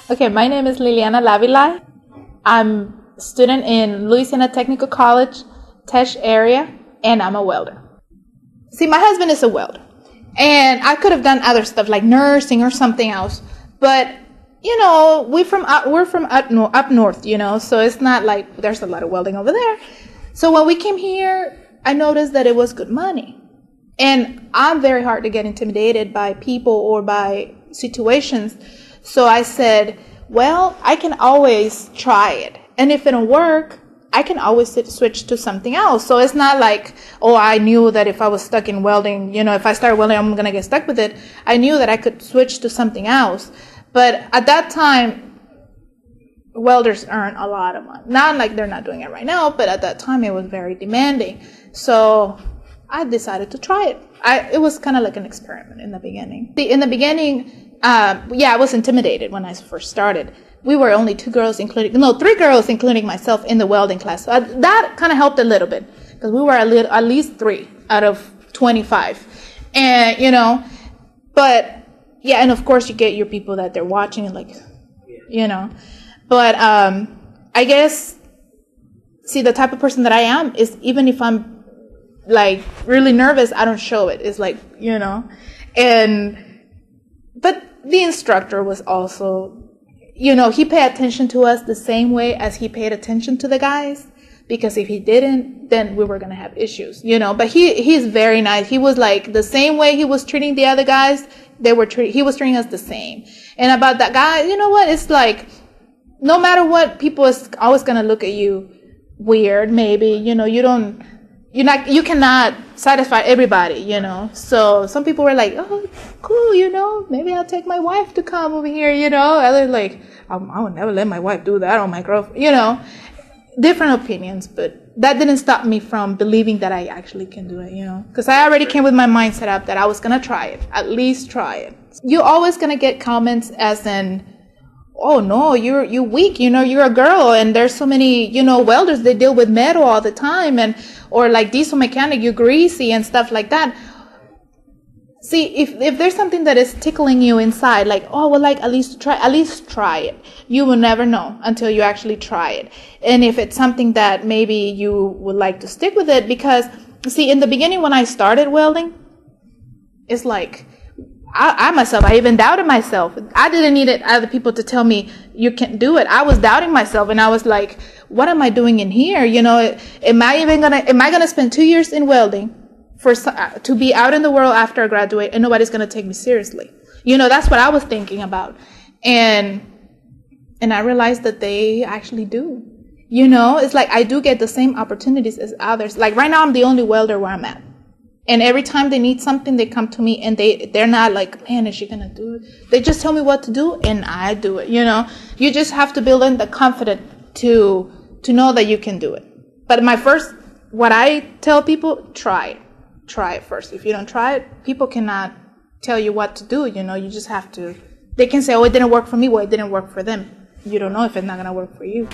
Okay, my name is Liliana Lavilai. I'm a student in Louisiana Technical College, Teche Area, and I'm a welder. See, my husband is a welder, and I could have done other stuff like nursing or something else, but you know, we're from up north, you know, so it's not like there's a lot of welding over there. So when we came here, I noticed that it was good money, and I'm very hard to get intimidated by people or by situations. So I said, well, I can always try it. And if it don't work, I can always switch to something else. So it's not like, oh, I knew that if I was stuck in welding, you know, if I start welding, I'm going to get stuck with it. I knew that I could switch to something else. But at that time, welders earn a lot of money. Not like they're not doing it right now, but at that time it was very demanding. So I decided to try it. It was kind of like an experiment in the beginning. In the beginning, I was intimidated when I first started. We were only three girls, including myself, in the welding class. So that kind of helped a little bit because we were at least 3 out of 25. And, you know, but yeah, and of course you get your people that they're watching and like, you know, but I guess, see, the type of person that I am is even if I'm like really nervous, I don't show it. It's like, you know, but the instructor was also, you know, he paid attention to us the same way as he paid attention to the guys, because if he didn't, then we were going to have issues, you know, but he's very nice. He was like the same way he was treating the other guys, he was treating us the same. And about that guy, you know what? It's like, no matter what, people is always going to look at you weird, maybe, you know, you cannot satisfy everybody, you know. So some people were like, oh, cool, you know, maybe I'll take my wife to come over here, you know. Others like, I would never let my wife do that on my girlfriend, you know. Different opinions, but that didn't stop me from believing that I actually can do it, you know. Because I already came with my mind set up that I was going to try it, at least try it. You're always going to get comments as in, oh no, you're weak, you know, you're a girl, and there's so many, you know, welders, they deal with metal all the time, and or like diesel mechanic, you're greasy and stuff like that. See, if there's something that is tickling you inside, like, oh, well, like, at least try it. You will never know until you actually try it. And if it's something that maybe you would like to stick with it, because see, in the beginning when I started welding, it's like, I even doubted myself. I didn't need other people to tell me you can't do it. I was doubting myself, and I was like, what am I doing in here? You know, am I gonna spend 2 years in welding to be out in the world after I graduate and nobody's gonna take me seriously? You know, that's what I was thinking about. And I realized that they actually do. You know, it's like I do get the same opportunities as others. Like right now I'm the only welder where I'm at. And every time they need something, they come to me, and they're not like, man, is she going to do it? They just tell me what to do, and I do it, you know. You just have to build in the confidence to know that you can do it. But what I tell people, try it. Try it first. If you don't try it, people cannot tell you what to do, you know. You just have to. They can say, oh, it didn't work for me. Well, it didn't work for them. You don't know if it's not going to work for you.